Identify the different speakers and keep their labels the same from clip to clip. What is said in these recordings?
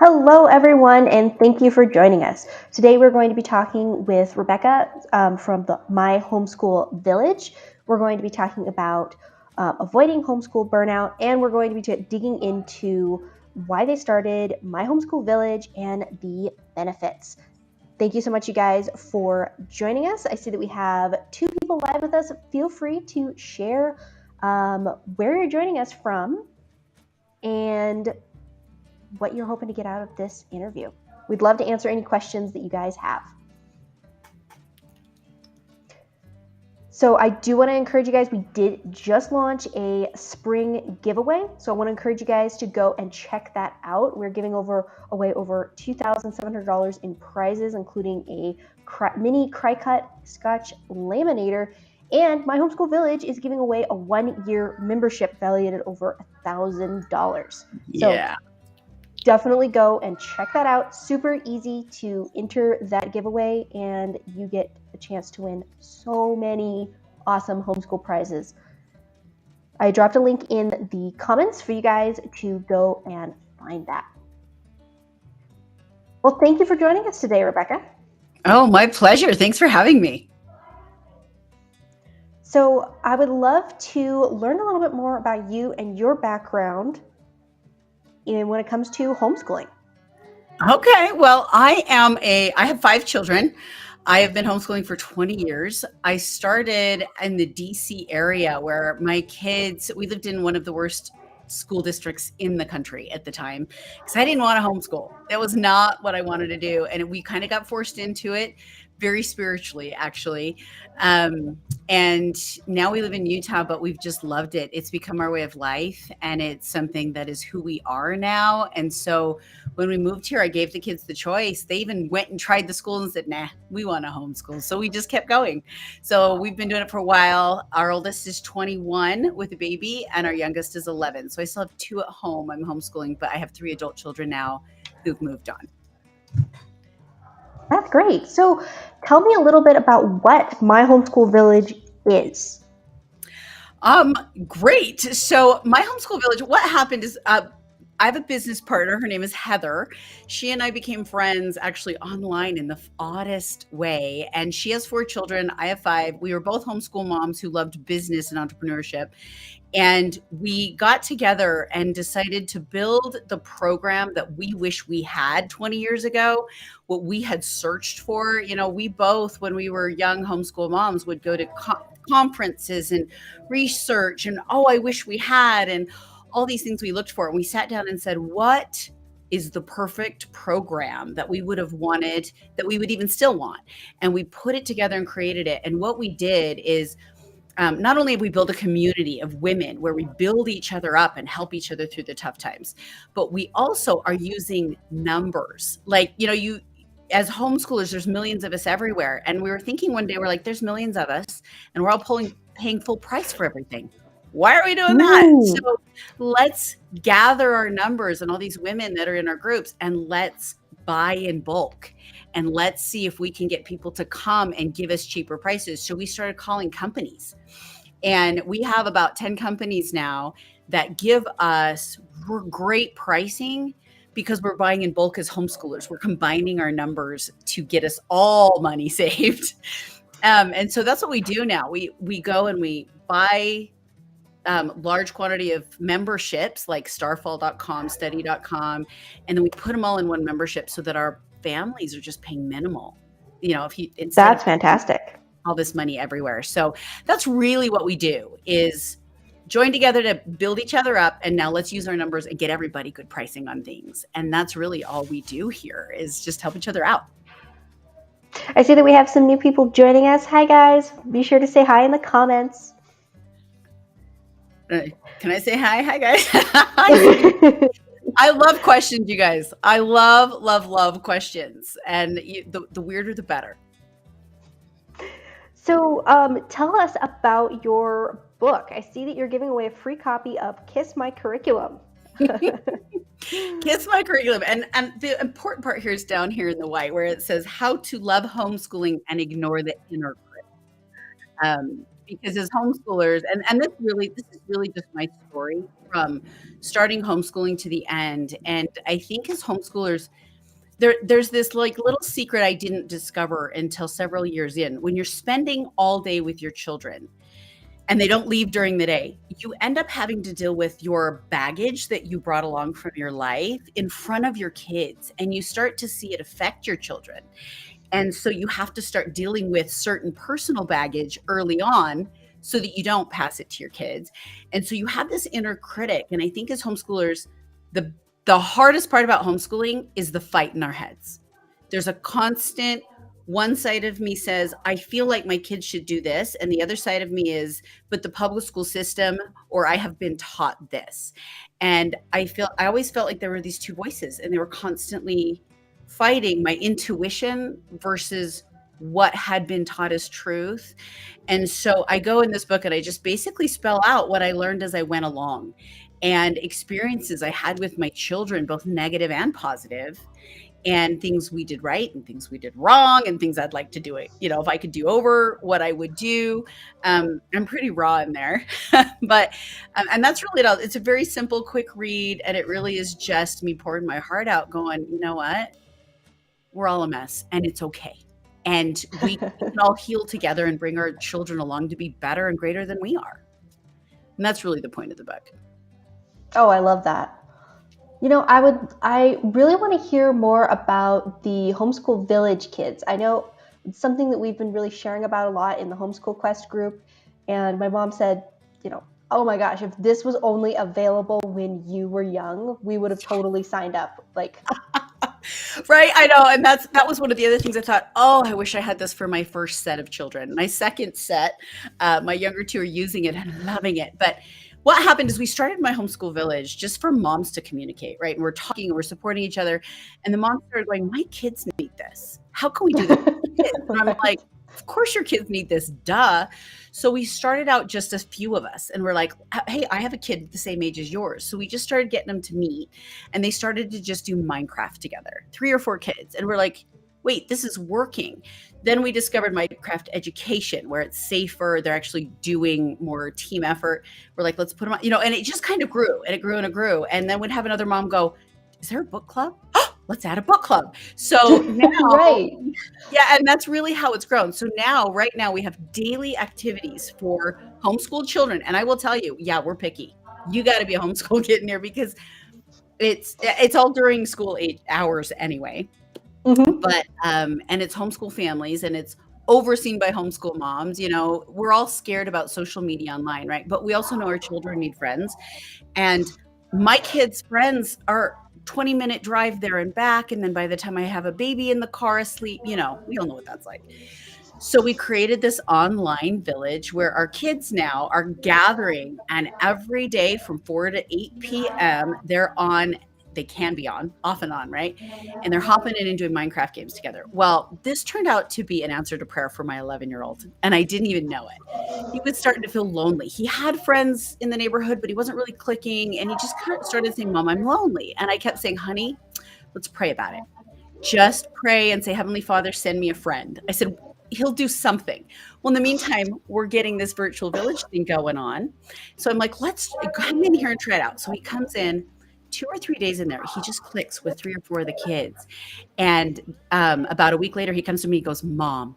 Speaker 1: Hello, everyone, and thank you for joining us. Today, we're going to be talking with Rebecca from the My Homeschool Village. We're going to be talking about avoiding homeschool burnout, and we're going to be digging into why they started My Homeschool Village and the benefits. Thank you so much, you guys, for joining us. I see that we have two people live with us. Feel free to share where you're joining us from and what you're hoping to get out of this interview. We'd love to answer any questions that you guys have. So I do want to encourage you guys, we did just launch a spring giveaway. So I want to encourage you guys to go and check that out. We're giving away over $2,700 in prizes, including a mini Cry-Cut Scotch laminator. And My Homeschool Village is giving away a 1-year membership valued at over $1,000.
Speaker 2: Yeah.
Speaker 1: So definitely go and check that out. Super easy to enter that giveaway, and you get a chance to win so many awesome homeschool prizes. I dropped a link in the comments for you guys to go and find that. Well, thank you for joining us today, Rebecca.
Speaker 2: Oh, my pleasure. Thanks for having me.
Speaker 1: So I would love to learn a little bit more about you and your background when it comes to homeschooling.
Speaker 2: Okay. Well, I have 5 children. I have been homeschooling for 20 years. I started in the DC area where we lived in one of the worst school districts in the country at the time because I didn't want to homeschool. That was not what I wanted to do. And we kind of got forced into it very spiritually, actually. And now we live in Utah, but we've just loved it. It's become our way of life, and it's something that is who we are now. And so when we moved here, I gave the kids the choice. They even went and tried the school and said, nah, we want to homeschool. So we just kept going. So we've been doing it for a while. Our oldest is 21 with a baby, and our youngest is 11. So I still have 2 at home. I'm homeschooling, but I have 3 adult children now who've moved on.
Speaker 1: That's great. So tell me a little bit about what My Homeschool Village is.
Speaker 2: Great. So My Homeschool Village, what happened is I have a business partner. Her name is Heather. She and I became friends actually online in the oddest way. And she has 4 children. I have 5. We were both homeschool moms who loved business and entrepreneurship. And we got together and decided to build the program that we wish we had 20 years ago, what we had searched for. You know, we both, when we were young homeschool moms, would go to conferences and research and, I wish we had, and all these things we looked for. And we sat down and said, what is the perfect program that we would have wanted, that we would even still want? And we put it together and created it. And what we did is, not only have we built a community of women where we build each other up and help each other through the tough times, but we also are using numbers. Like, you as homeschoolers, there's millions of us everywhere. And we were thinking one day, we're like, there's millions of us and we're all paying full price for everything. Why are we doing that? So let's gather our numbers and all these women that are in our groups, and let's buy in bulk. And let's see if we can get people to come and give us cheaper prices. So we started calling companies. And we have about 10 companies now that give us great pricing because we're buying in bulk as homeschoolers. We're combining our numbers to get us all money saved. And so that's what we do now. We go and we buy large quantity of memberships like starfall.com, study.com, and then we put them all in one membership so that our families are just paying minimal.
Speaker 1: That's fantastic.
Speaker 2: All this money everywhere. So that's really what we do, is join together to build each other up. And now let's use our numbers and get everybody good pricing on things. And that's really all we do here, is just help each other out.
Speaker 1: I see that we have some new people joining us. Hi, guys. Be sure to say hi in the comments.
Speaker 2: Can I say hi? Hi, guys. I love questions, you guys. I love questions. And the weirder, the better.
Speaker 1: So tell us about your book. I see that you're giving away a free copy of Kiss My Curriculum.
Speaker 2: Kiss My Curriculum. And the important part here is down here in the white, where it says how to love homeschooling and ignore the inner critic. Because as homeschoolers, and this is really just my story from starting homeschooling to the end. And I think as homeschoolers, there's this like little secret I didn't discover until several years in. When you're spending all day with your children and they don't leave during the day, you end up having to deal with your baggage that you brought along from your life in front of your kids, and you start to see it affect your children. And so you have to start dealing with certain personal baggage early on so that you don't pass it to your kids. And so you have this inner critic. And I think as homeschoolers, the the hardest part about homeschooling is the fight in our heads. There's a constant, one side of me says, I feel like my kids should do this. And the other side of me is, but the public school system, or I have been taught this. And I always felt like there were these two voices and they were constantly fighting my intuition versus what had been taught as truth. And so I go in this book and I just basically spell out what I learned as I went along and experiences I had with my children, both negative and positive, and things we did right and things we did wrong and things I'd like to do it. If I could do over, what I would do. I'm pretty raw in there, but and that's really it all. It's a very simple, quick read, and it really is just me pouring my heart out, going, you know what? We're all a mess, and it's okay. And we can all heal together and bring our children along to be better and greater than we are. And that's really the point of the book.
Speaker 1: Oh, I love that. I really want to hear more about the Homeschool Village kids. I know it's something that we've been really sharing about a lot in the Homeschool Quest group. And my mom said, oh my gosh, if this was only available when you were young, we would have totally signed up.
Speaker 2: Right, I know, and that was one of the other things I thought, oh, I wish I had this for my first set of children. My second set, my younger two are using it and loving it. But what happened is we started My Homeschool Village just for moms to communicate, right? And we're talking and we're supporting each other. And the moms started going, my kids need this. How can we do this for kids? And I'm like, of course your kids need this, duh. So we started out just a few of us and we're like, hey, I have a kid the same age as yours. So we just started getting them to meet and they started to just do Minecraft together, 3 or 4 kids. And we're like, wait, this is working. Then we discovered Minecraft education where it's safer. They're actually doing more team effort. We're like, let's put them on, and it just kind of grew and it grew and it grew. And then we'd have another mom go, is there a book club? Let's add a book club. So now,
Speaker 1: right.
Speaker 2: Yeah, and that's really how it's grown. So right now we have daily activities for homeschooled children. And I will tell you, yeah, we're picky. You got to be a homeschool kid in here because it's all during school hours anyway.
Speaker 1: Mm-hmm.
Speaker 2: But and it's homeschool families and it's overseen by homeschool moms. We're all scared about social media online, right? But we also know our children need friends. And my kids' friends are 20-minute drive there and back. And then by the time I have a baby in the car asleep, we all know what that's like. So we created this online village where our kids now are gathering, and every day from 4 to 8 p.m. they can be on, off and on, right? And they're hopping in and doing Minecraft games together. Well, this turned out to be an answer to prayer for my 11-year-old, and I didn't even know it. He was starting to feel lonely. He had friends in the neighborhood, but he wasn't really clicking, and he just kind of started saying, Mom, I'm lonely. And I kept saying, honey, let's pray about it. Just pray and say, Heavenly Father, send me a friend. I said, he'll do something. Well, in the meantime, we're getting this virtual village thing going on. So I'm like, let's come in here and try it out. So he comes in 2 or 3 days in there. He just clicks with 3 or 4 of the kids. And about a week later, he comes to me, he goes, Mom,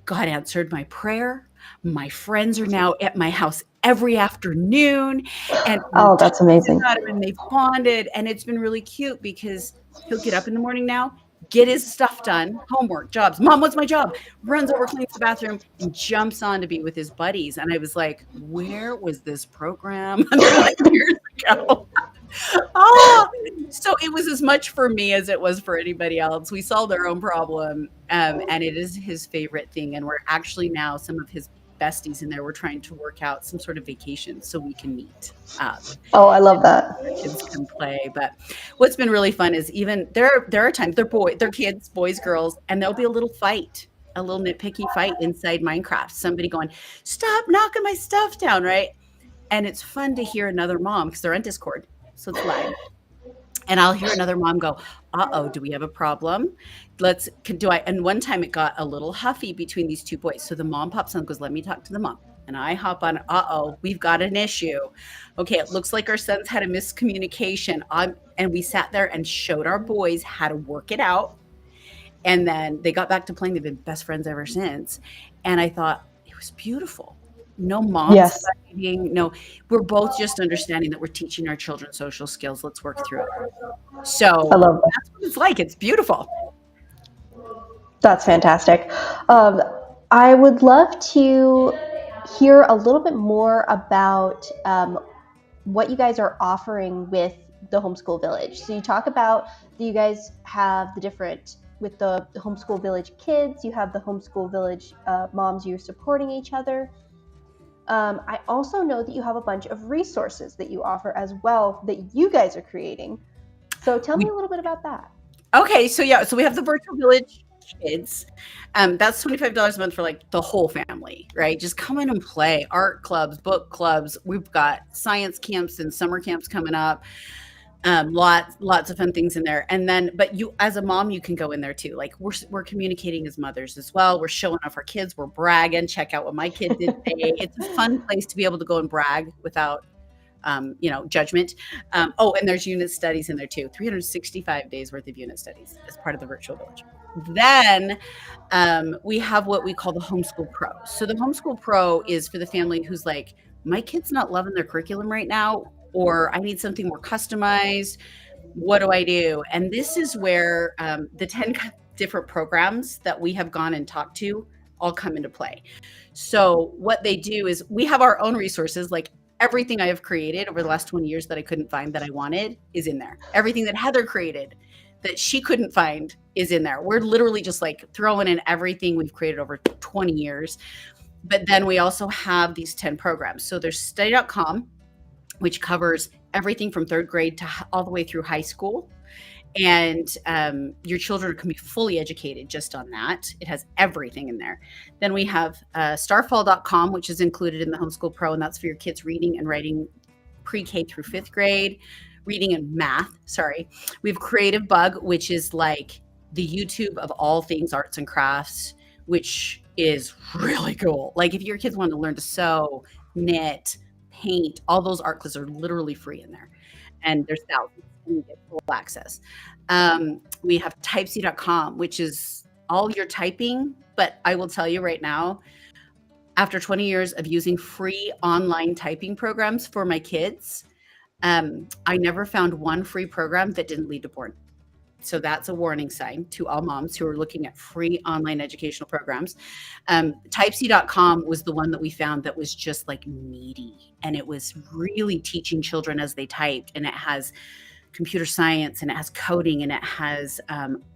Speaker 2: God answered my prayer. My friends are now at my house every afternoon. And
Speaker 1: oh, that's amazing.
Speaker 2: And they've bonded. And it's been really cute because he'll get up in the morning now, get his stuff done, homework, jobs. Mom, what's my job? Runs over, cleans the bathroom, and jumps on to be with his buddies. And I was like, where was this program? Like years ago. So it was as much for me as it was for anybody else. We solved our own problem, and it is his favorite thing. And we're actually now some of his besties in there. We're trying to work out some sort of vacation so we can meet.
Speaker 1: Oh, I love that.
Speaker 2: Kids can play. But what's been really fun is even there are times they're kids, boys, girls, and there'll be a little fight, a little nitpicky fight inside Minecraft. Somebody going, stop knocking my stuff down, right? And it's fun to hear another mom because they're on Discord. So it's live. And I'll hear another mom go, "Uh-oh, do we have a problem? And one time it got a little huffy between these two boys. So the mom pops on and goes, "Let me talk to the mom." And I hop on, "Uh-oh, we've got an issue. Okay, it looks like our son's had a miscommunication." And we sat there and showed our boys how to work it out. And then they got back to playing. They've been best friends ever since. And I thought it was beautiful. No moms
Speaker 1: Yes,
Speaker 2: fighting. No, we're both just understanding that we're teaching our children social skills. Let's work through it.
Speaker 1: I
Speaker 2: So
Speaker 1: love that.
Speaker 2: that's what it's like. It's beautiful.
Speaker 1: That's fantastic. Um, I would love to hear a little bit more about what you guys are offering with the Homeschool Village. So you talk about that you guys have the different, with the Homeschool Village kids, you have the Homeschool Village moms, you're supporting each other. I also know that you have a bunch of resources that you offer as well that you guys are creating. So tell me
Speaker 2: We
Speaker 1: a little bit about that.
Speaker 2: Okay, so yeah, so we have the virtual village kids. That's $25 a month for like the whole family, right? Just come in and play. Art clubs, book clubs. We've got science camps and summer camps coming up. Lots of fun things in there. And then, but you, as a mom, you can go in there too. Like we're communicating as mothers as well. We're showing off our kids. We're bragging. Check out what my kid did today. It's a fun place to be able to go and brag without judgment. And there's unit studies in there too. 365 days worth of unit studies as part of the virtual village. Then we have what we call the Homeschool Pro. So the Homeschool Pro is for the family who's like, my kid's not loving their curriculum right now, or I need something more customized. What do I do? And this is where the 10 different programs that we have gone and talked to all come into play. So what they do is we have our own resources, like everything I have created over the last 20 years that I couldn't find that I wanted is in there. Everything that Heather created that she couldn't find is in there. We're literally just like throwing in everything we've created over 20 years. But then we also have these 10 programs. So there's study.com, which covers everything from third grade to all the way through high school. And your children can be fully educated just on that. It has everything in there. Then we have starfall.com, which is included in the Homeschool Pro, and that's for your kids reading and writing pre-K through fifth grade, reading and math. Sorry. We have Creative Bug, which is like the YouTube of all things arts and crafts, which is really cool. Like if your kids want to learn to sew, knit, paint, all those art classes are literally free in there. And there's thousands and you get full access. We have typesy.com, which is all your typing. But I will tell you right now, after 20 years of using free online typing programs for my kids, I never found one free program that didn't lead to porn. So that's a warning sign to all moms who are looking at free online educational programs. Typesy.com was the one that we found that was just like meaty, and it was really teaching children as they typed, and it has computer science, and it has coding, and it has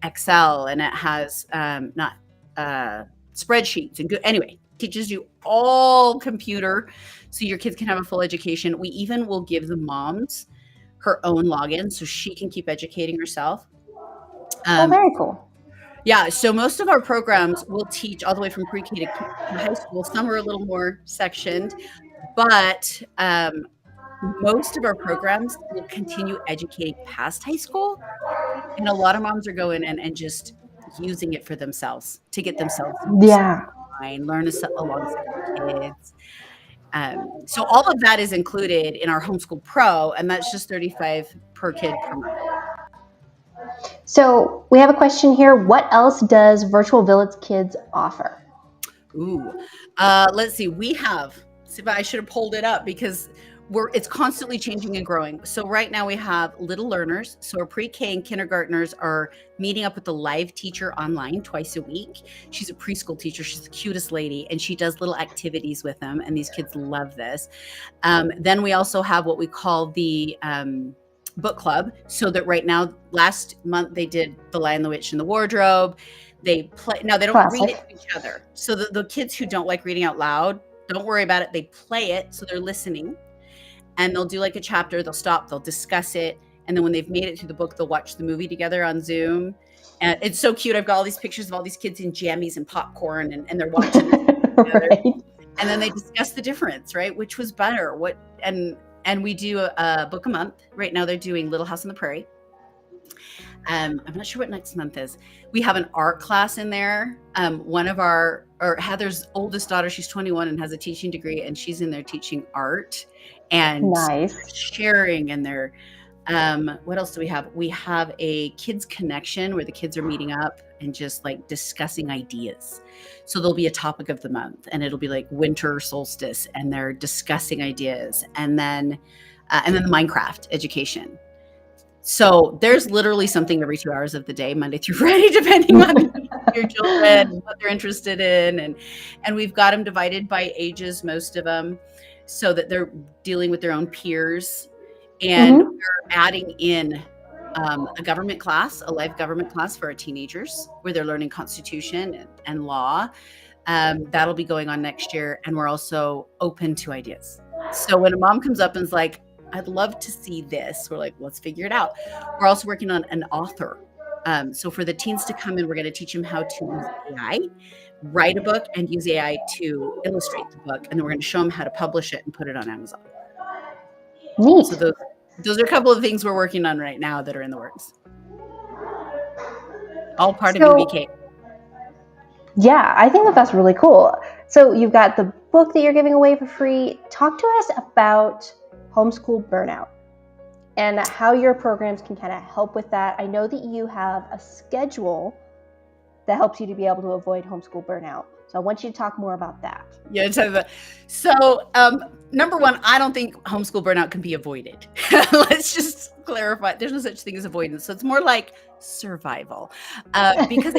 Speaker 2: Excel, and it has not spreadsheets and good. Anyway, teaches you all computer so your kids can have a full education. We even will give the moms her own login so she can keep educating herself.
Speaker 1: Very cool.
Speaker 2: Yeah, so most of our programs will teach all the way from pre-K to high school. Some are a little more sectioned, but most of our programs will continue educating past high school. And a lot of moms are going in and just using it for themselves to get themselves used to
Speaker 1: Yeah.
Speaker 2: online, learn alongside the kids. So all of that is included in our Homeschool Pro, and that's just $35 per kid per month.
Speaker 1: So we have a question here. What else does Virtual Village Kids offer?
Speaker 2: Ooh, let's see. I should have pulled it up because it's constantly changing and growing. So right now we have little learners. So our pre-K and kindergartners are meeting up with the live teacher online twice a week. She's a preschool teacher. She's the cutest lady, and she does little activities with them, and these kids love this. Then we also have what we call the book club. So that right now, last month they did The Lion, the Witch, and the Wardrobe. They play. Now they don't
Speaker 1: Classic.
Speaker 2: read it to each other. So the kids who don't like reading out loud, don't worry about it. They play it, so they're listening. And they'll do like a chapter, they'll stop, they'll discuss it. And then when they've made it through the book, they'll watch the movie together on Zoom. And it's so cute. I've got all these pictures of all these kids in jammies and popcorn, and they're watching together.
Speaker 1: Right.
Speaker 2: And then they discuss the difference, right? Which was better? And we do a book a month. Right now they're doing Little House on the Prairie. I'm not sure what next month is. We have an art class in there. Heather's oldest daughter, she's 21 and has a teaching degree, and she's in there teaching art and
Speaker 1: Nice.
Speaker 2: sharing. And they're what else do we have? We have a kids connection where the kids are meeting up and just like discussing ideas. So there'll be a topic of the month, and it'll be like winter solstice, and they're discussing ideas, and then the Minecraft education. So there's literally something every 2 hours of the day, Monday through Friday, depending on the needs of your children and what they're interested in. And we've got them divided by ages, most of them, so that they're dealing with their own peers. And
Speaker 1: Mhm.
Speaker 2: we're adding in a government class, a live government class for our teenagers, where they're learning Constitution and law. That'll be going on next year. And we're also open to ideas. So when a mom comes up and is like, I'd love to see this, we're like, let's figure it out. We're also working on an author. So for the teens to come in, we're going to teach them how to use AI, write a book, and use AI to illustrate the book. And then we're going to show them how to publish it and put it on Amazon.
Speaker 1: Neat.
Speaker 2: So those are a couple of things we're working on right now that are in the works. All part of UVK.
Speaker 1: Yeah, I think that that's really cool. So you've got the book that you're giving away for free. Talk to us about homeschool burnout and how your programs can kind of help with that. I know that you have a schedule that helps you to be able to avoid homeschool burnout. So I want you to talk more about that.
Speaker 2: Yeah, so number one, I don't think homeschool burnout can be avoided. Let's just clarify. There's no such thing as avoidance. So it's more like survival, because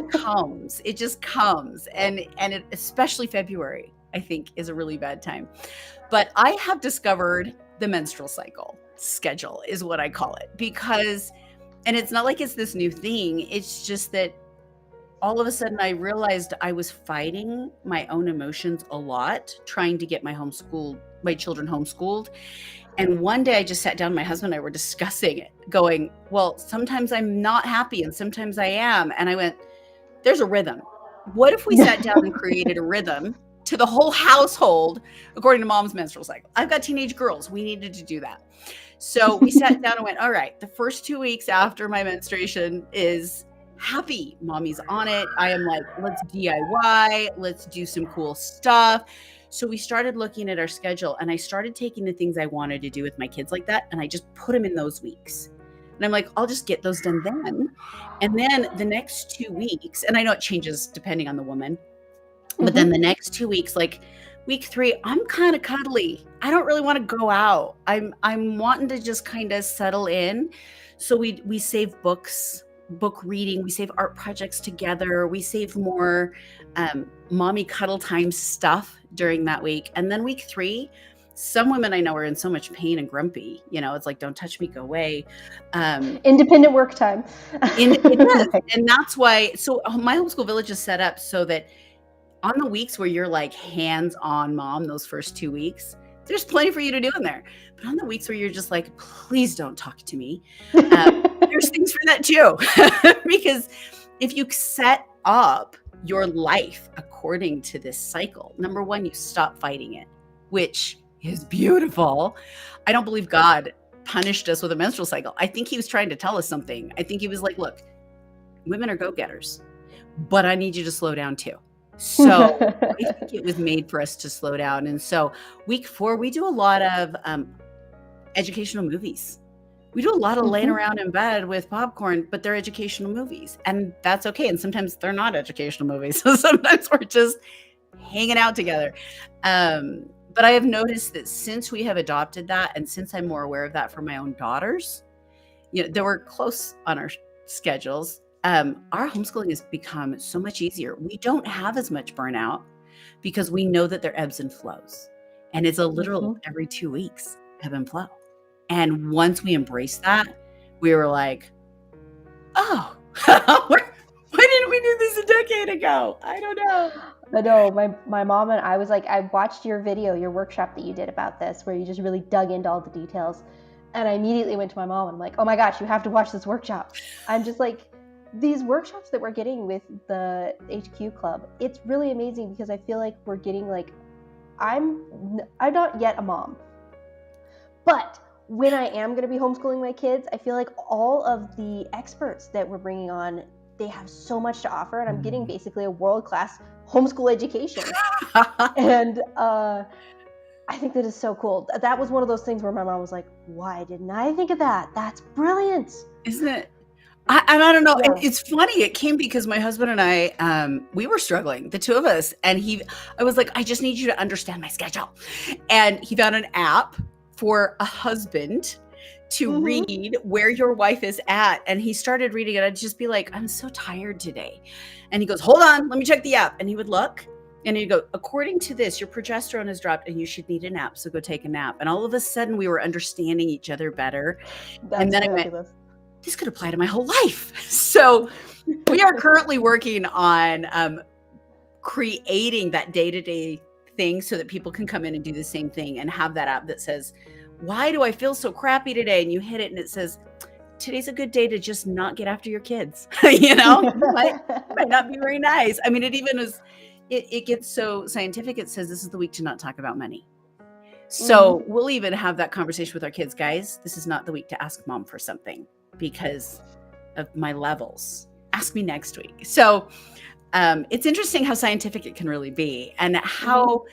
Speaker 2: it just comes. And especially February, I think, is a really bad time. But I have discovered the menstrual cycle schedule is what I call it, because, and it's not like it's this new thing. It's just that all of a sudden I realized I was fighting my own emotions a lot, trying to get my children homeschooled. And one day I just sat down, my husband and I were discussing it, going, well, sometimes I'm not happy and sometimes I am. And I went, there's a rhythm. What if we sat down and created a rhythm to the whole household according to mom's menstrual cycle? I've got teenage girls. We needed to do that. So we sat down and went, all right, the first 2 weeks after my menstruation is happy. Mommy's on it. I am like, let's DIY, let's do some cool stuff. So we started looking at our schedule, and I started taking the things I wanted to do with my kids like that, and I just put them in those weeks. And I'm like, I'll just get those done then. And then the next 2 weeks, and I know it changes depending on the woman, but then the next 2 weeks, like week 3, I'm kind of cuddly. I don't really want to go out. I'm wanting to just kind of settle in. So we save books, book reading, we save art projects together, we save more mommy cuddle time stuff during that week. And then week 3, some women I know are in so much pain and grumpy, it's like, don't touch me, go away.
Speaker 1: Independent work time.
Speaker 2: It is. And that's why, so My Homeschool Village is set up so that on the weeks where you're like hands-on mom, those first 2 weeks, there's plenty for you to do in there. But on the weeks where you're just like, please don't talk to me, there's things for that too. Because if you set up your life according to this cycle, number one, you stop fighting it, which is beautiful. I don't believe God punished us with a menstrual cycle. I think he was trying to tell us something. I think he was like, look, women are go-getters, but I need you to slow down too. So I think it was made for us to slow down. And so week 4, we do a lot of educational movies. We do a lot of laying around in bed with popcorn, but they're educational movies, and that's okay. And sometimes they're not educational movies. So sometimes we're just hanging out together. But I have noticed that since we have adopted that, and since I'm more aware of that for my own daughters, they were close on our schedules. Our homeschooling has become so much easier. We don't have as much burnout because we know that there are ebbs and flows, and it's a literal every 2 weeks ebb and flow. And once we embraced that, we were like, oh, why didn't we do this a decade ago? I don't know.
Speaker 1: I know. My mom and I was like, I watched your workshop that you did about this, where you just really dug into all the details. And I immediately went to my mom and I'm like, oh my gosh, you have to watch this workshop. I'm just like, these workshops that we're getting with the HQ Club, it's really amazing because I feel like we're getting like, I'm not yet a mom, but when I am going to be homeschooling my kids, I feel like all of the experts that we're bringing on, they have so much to offer, and I'm getting basically a world-class homeschool education. And I think that is so cool. That was one of those things where my mom was like, why didn't I think of that? That's brilliant.
Speaker 2: Isn't it? I don't know.
Speaker 1: Yeah.
Speaker 2: And it's funny. It came because my husband and I, we were struggling, the two of us. And I was like, I just need you to understand my schedule. And he found an app for a husband to read where your wife is at. And he started reading it. I'd just be like, I'm so tired today. And he goes, hold on, let me check the app. And he would look and he'd go, according to this, your progesterone has dropped and you should need a nap. So go take a nap. And all of a sudden we were understanding each other better.
Speaker 1: That's
Speaker 2: then
Speaker 1: fabulous.
Speaker 2: I went, this could apply to my whole life. So we are currently working on creating that day-to-day thing so that people can come in and do the same thing and have that app that says, why do I feel so crappy today? And you hit it and it says, today's a good day to just not get after your kids. You might not be very nice. I mean, it even is, it gets so scientific. It says this is the week to not talk about money. So we'll even have that conversation with our kids. Guys, this is not the week to ask mom for something because of my levels. Ask me next week. So it's interesting how scientific it can really be and how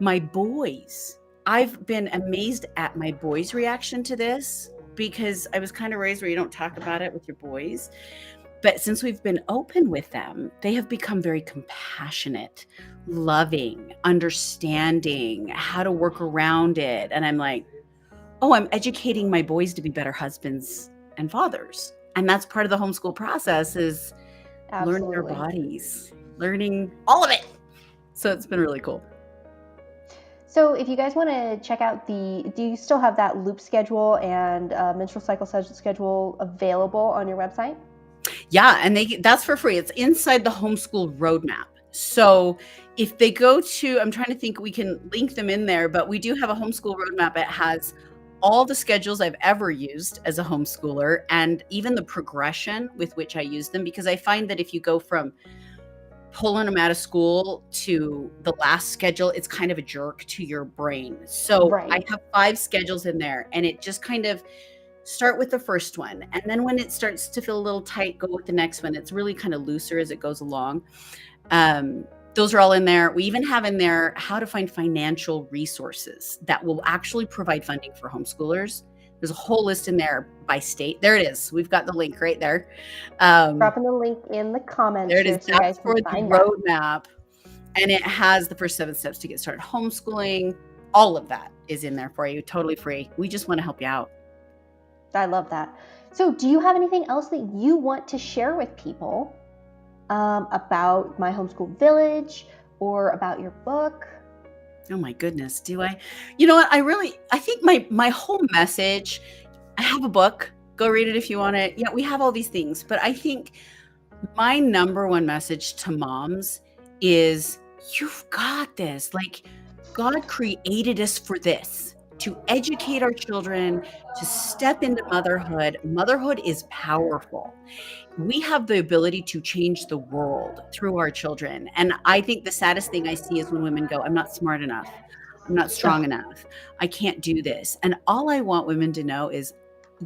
Speaker 2: my boys, I've been amazed at my boys' reaction to this because I was kind of raised where you don't talk about it with your boys. But since we've been open with them, they have become very compassionate, loving, understanding how to work around it. And I'm like, oh, I'm educating my boys to be better husbands and fathers. And that's part of the homeschool process is learning their bodies, learning all of it. So it's been really cool.
Speaker 1: So if you guys want to check out do you still have that loop schedule and menstrual cycle schedule available on your website?
Speaker 2: Yeah, and that's for free. It's inside the homeschool roadmap. So if they go to, I'm trying to think, we can link them in there, but we do have a homeschool roadmap. It has all the schedules I've ever used as a homeschooler and even the progression with which I use them, because I find that if you go from pulling them out of school to the last schedule, it's kind of a jerk to your brain. So I have 5 schedules in there and it just kind of start with the first one. And then when it starts to feel a little tight, go with the next one. It's really kind of looser as it goes along. Those are all in there. We even have in there how to find financial resources that will actually provide funding for homeschoolers. There's a whole list in there by state. There it is. We've got the link right there.
Speaker 1: Dropping the link in the comments.
Speaker 2: There it is.
Speaker 1: So you guys
Speaker 2: for the roadmap. And it has the first 7 steps to get started homeschooling. All of that is in there for you. Totally free. We just want to help you out.
Speaker 1: I love that. So do you have anything else that you want to share with people about My Homeschool Village or about your book?
Speaker 2: Oh my goodness. Do I? You know what? I think my whole message, I have a book. Go read it if you want it. Yeah, we have all these things. But I think my number one message to moms is you've got this. Like, God created us for this, to educate our children, to step into motherhood. Motherhood is powerful. We have the ability to change the world through our children. And I think the saddest thing I see is when women go, I'm not smart enough. I'm not strong enough. I can't do this. And all I want women to know is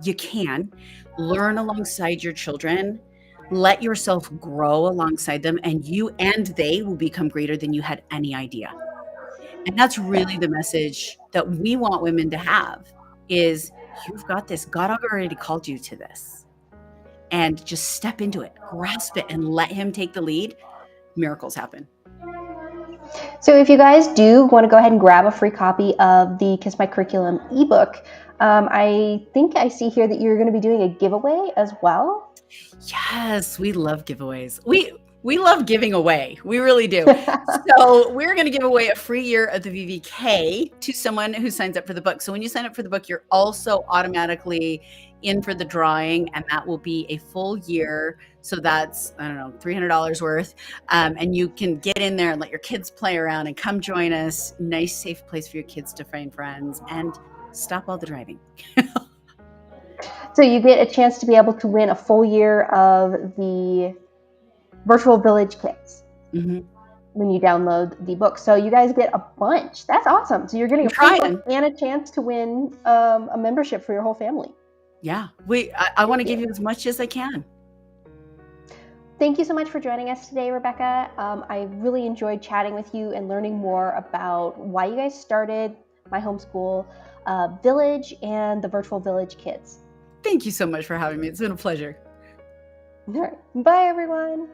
Speaker 2: you can learn alongside your children, let yourself grow alongside them, and you and they will become greater than you had any idea. And that's really the message that we want women to have is you've got this. God already called you to this. And just step into it, grasp it, and let him take the lead. Miracles happen.
Speaker 1: So if you guys do want to go ahead and grab a free copy of the Kiss My Curriculum ebook, I think I see here that you're going to be doing a giveaway as well.
Speaker 2: Yes, we love giveaways. We love giving away. We really do. So we're going to give away a free year of the VVK to someone who signs up for the book. So when you sign up for the book, you're also automatically in for the drawing, and that will be a full year. So that's, I don't know, $300 worth. And you can get in there and let your kids play around and come join us. Nice, safe place for your kids to find friends and stop all the driving.
Speaker 1: So you get a chance to be able to win a full year of the virtual village kits.
Speaker 2: Mm-hmm.
Speaker 1: when you download the book. So you guys get a bunch. That's awesome. So you're getting
Speaker 2: I'm
Speaker 1: a free
Speaker 2: trying.
Speaker 1: book and a chance to win a membership for your whole family.
Speaker 2: Yeah. I want to give
Speaker 1: you.
Speaker 2: you as much as I can.
Speaker 1: Thank you so much for joining us today, Rebecca. I really enjoyed chatting with you and learning more about why you guys started My Homeschool Village and the Virtual Village Kids.
Speaker 2: Thank you so much for having me. It's been a pleasure.
Speaker 1: All right. Bye, everyone.